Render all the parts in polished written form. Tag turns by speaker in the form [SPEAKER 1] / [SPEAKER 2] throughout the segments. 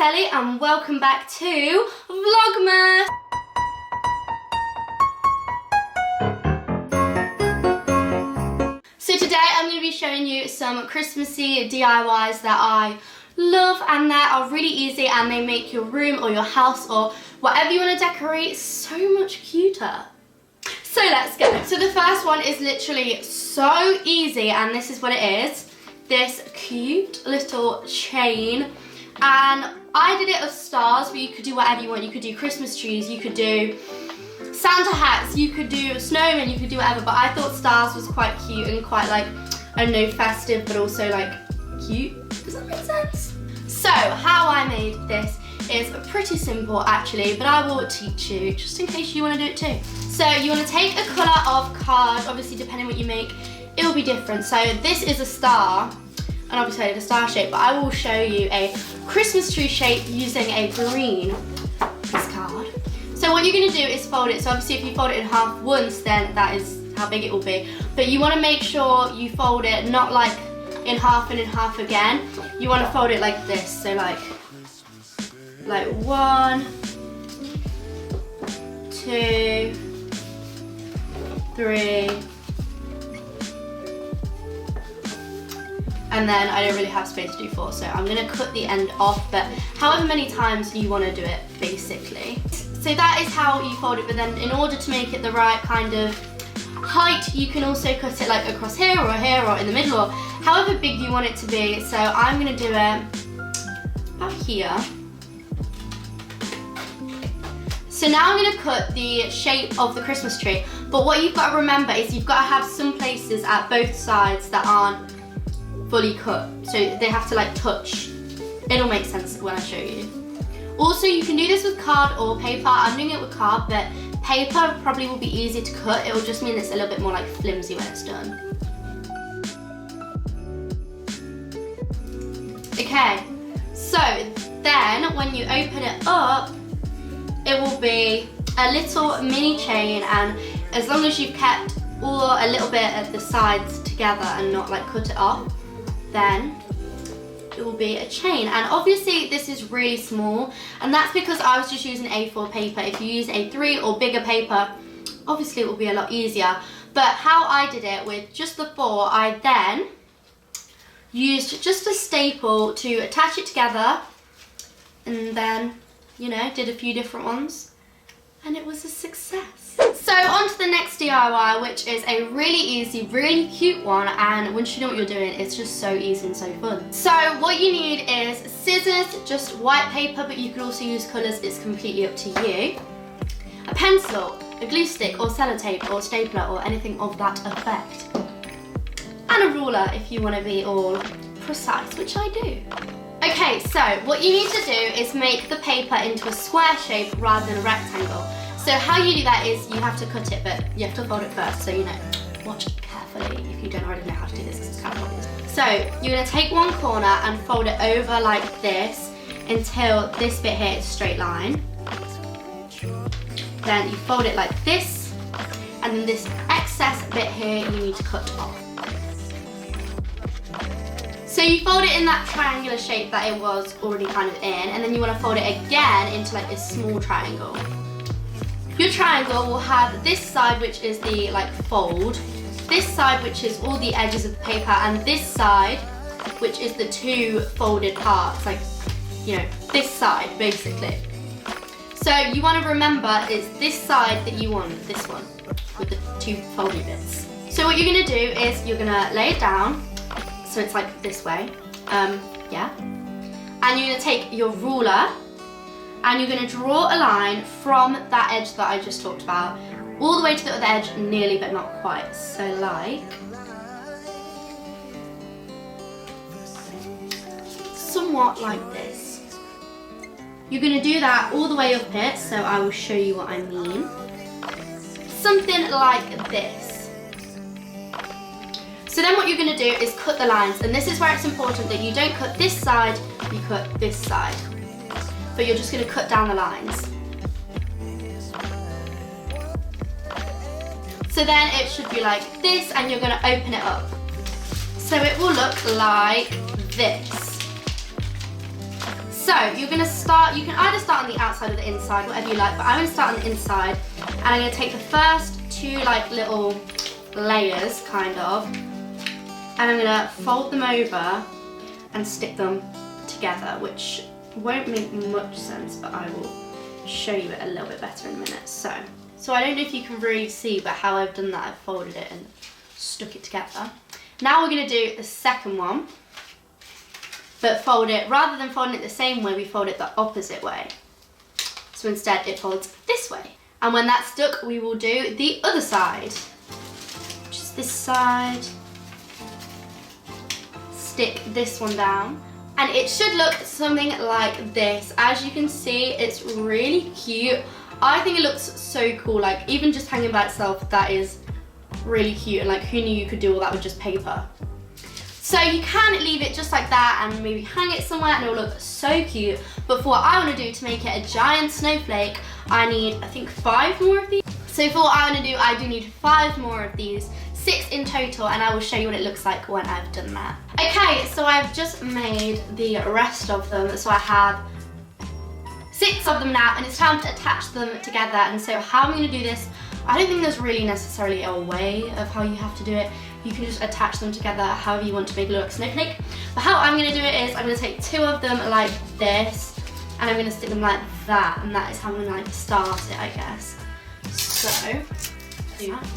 [SPEAKER 1] Ellie and welcome back to Vlogmas! So today I'm going to be showing you some Christmassy DIYs that I love and that are really easy and they make your room or your house or whatever you want to decorate so much cuter. So let's go. So the first one is literally so easy and this is what it is. This cute little chain, and I did it of stars, but you could do whatever you want. You could do Christmas trees, you could do Santa hats, you could do snowmen, you could do whatever, but I thought stars was quite cute and quite like, I don't know, festive, but also like cute. Does that make sense? So how I made this is pretty simple actually, but I will teach you just in case you want to do it too. So you want to take a colour of card, obviously depending what you make, it will be different. So this is a star, and obviously the star shape, but I will show you a Christmas tree shape using a green piece card. So what you're going to do is fold it. So obviously if you fold it in half once, then that is how big it will be. But you want to make sure you fold it not like in half and in half again. You want to fold it like this. So like 1, 2, 3. And then I don't really have space to do 4, so I'm going to cut the end off, but however many times you want to do it, basically. So that is how you fold it, but then in order to make it the right kind of height, you can also cut it like across here or in the middle, or however big you want it to be. So I'm going to do it about here. So now I'm going to cut the shape of the Christmas tree, but what you've got to remember is you've got to have some places at both sides that aren't fully cut, so they have to like touch. It'll make sense when I show you. Also, you can do this with card or paper. I'm doing it with card, but paper probably will be easier to cut. It will just mean it's a little bit more like flimsy when it's done. Okay, so then when you open it up, it will be a little mini chain, and as long as you've kept a little bit at the sides together and not like cut it off, then it will be a chain. And obviously this is really small, and that's because I was just using A4 paper. If you use A3 or bigger paper, obviously it will be a lot easier. But how I did it with just the 4, I then used just a staple to attach it together, and then, you know, did a few different ones, and it was a success. So on to the next DIY, which is a really easy, really cute one, and once you know what you're doing, it's just so easy and so fun. So what you need is scissors, just white paper, but you can also use colours, it's completely up to you. A pencil, a glue stick or sellotape or stapler or anything of that effect. And a ruler if you want to be all precise, which I do. Okay, so what you need to do is make the paper into a square shape rather than a rectangle. So how you do that is you have to cut it, but you have to fold it first, so you know. Watch carefully if you don't already know how to do this, because it's kind of obvious. So you're going to take one corner and fold it over like this until this bit here is straight line. Then you fold it like this, and then this excess bit here you need to cut off. So you fold it in that triangular shape that it was already kind of in, and then you want to fold it again into like this small triangle. Your triangle will have this side, which is the like fold, this side which is all the edges of the paper, and this side which is the 2 folded parts, like, you know, this side basically. So you want to remember it's this side that you want, this one, with the 2 folded bits. So what you're going to do is you're going to lay it down, so it's like this way, yeah, and you're going to take your ruler, and you're going to draw a line from that edge that I just talked about all the way to the other edge, nearly but not quite. So like somewhat like this. You're going to do that all the way up it, so I will show you what I mean. Something like this. So then what you're going to do is cut the lines, and this is where it's important that you don't cut this side, you cut this side. But you're just going to cut down the lines. So then it should be like this, and you're going to open it up. So it will look like this. So you're gonna start, you can either start on the outside or the inside, whatever you like, but I'm gonna start on the inside, and I'm gonna take the first two like little layers, kind of, and I'm gonna fold them over and stick them together, which won't make much sense, but I will show you it a little bit better in a minute. So I don't know if you can really see, but how I've done that, I've folded it and stuck it together. Now we're gonna do the second one, but fold it, rather than folding it the same way, we fold it the opposite way. So instead it folds this way. And when that's stuck, we will do the other side, which is this side. Stick this one down. And it should look something like this. As you can see, it's really cute. I think it looks so cool, like even just hanging by itself, that is really cute, and like who knew you could do all that with just paper. So you can leave it just like that and maybe hang it somewhere and it will look so cute. But for what I want to do to make it a giant snowflake, I need, I think, 5 more of these. So for what I want to do, I do need 5 more of these, 6 in total, and I will show you what it looks like when I've done that. Okay, so I've just made the rest of them, so I have 6 of them now, and it's time to attach them together. And so how I'm going to do this, I don't think there's really necessarily a way of how you have to do it. You can just attach them together however you want to make it look like a snowflake. But how I'm going to do it is I'm going to take 2 of them like this, and I'm going to stick them like that, and that is how I'm going to like start it, I guess. So, do that.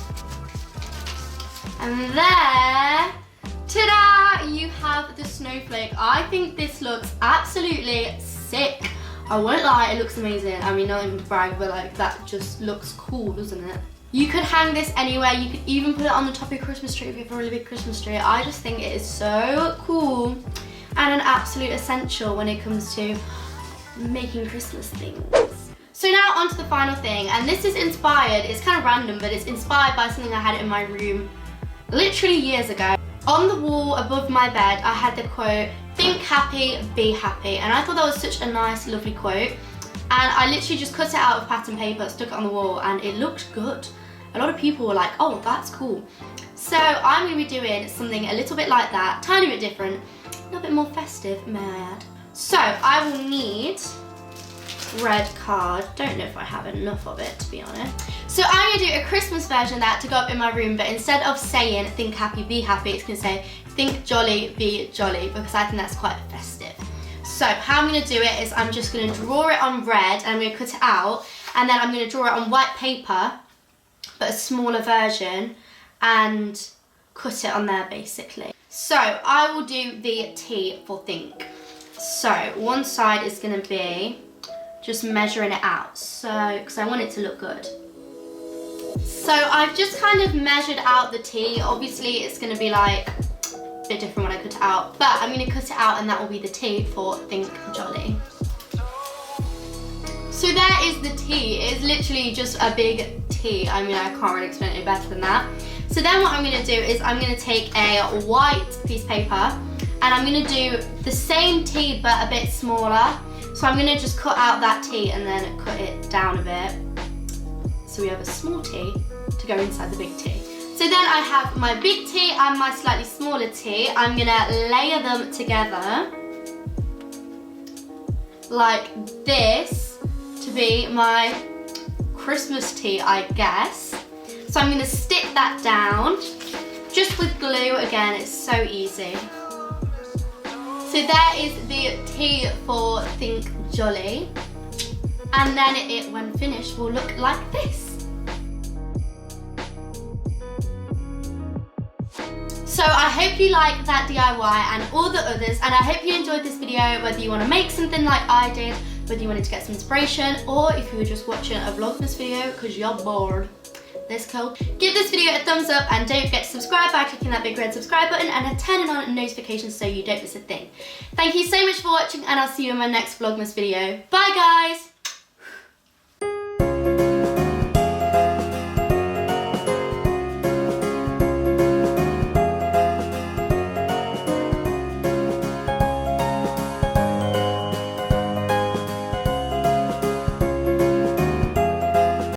[SPEAKER 1] And there, ta-da, you have the snowflake. I think this looks absolutely sick. I won't lie, it looks amazing. I mean, not even to brag, but like that just looks cool, doesn't it? You could hang this anywhere. You could even put it on the top of your Christmas tree if you have a really big Christmas tree. I just think it is so cool and an absolute essential when it comes to making Christmas things. So now onto the final thing, and this is inspired, it's kind of random, but it's inspired by something I had in my room literally years ago. On the wall above my bed, I had the quote, "Think happy, be happy," and I thought that was such a nice, lovely quote. And I literally just cut it out of pattern paper, stuck it on the wall, and it looked good. A lot of people were like, oh, that's cool. So I'm going to be doing something a little bit like that, tiny bit different, a little bit more festive, may I add. So I will need red card. Don't know if I have enough of it, to be honest. So I'm going to do a Christmas version of that to go up in my room, but instead of saying think happy, be happy, it's going to say think jolly, be jolly, because I think that's quite festive. So how I'm going to do it is I'm just going to draw it on red, and I'm going to cut it out, and then I'm going to draw it on white paper, but a smaller version, and cut it on there basically. So I will do the T for think. So one side is going to be just measuring it out, so because I want it to look good. So I've just kind of measured out the T. Obviously it's going to be like a bit different when I cut it out, but I'm going to cut it out and that will be the T for think jolly. So there is the T. It's literally just a big T. I mean, I can't really explain it any better than that. So then what I'm going to do is I'm going to take a white piece of paper, and I'm going to do the same T but a bit smaller. So I'm going to just cut out that T and then cut it down a bit. So we have a small T to go inside the big T. So then I have my big T and my slightly smaller T. I'm going to layer them together like this to be my Christmas T, I guess. So I'm going to stick that down just with glue. Again, it's so easy. So there is the T for think jolly, and then it when finished will look like this. So I hope you like that DIY and all the others, and I hope you enjoyed this video, whether you want to make something like I did, whether you wanted to get some inspiration, or if you were just watching a Vlogmas video because you're bored. This cool. Give this video a thumbs up, and don't forget to subscribe by clicking that big red subscribe button and turning on notifications so you don't miss a thing. Thank you so much for watching, and I'll see you in my next Vlogmas video. Bye guys!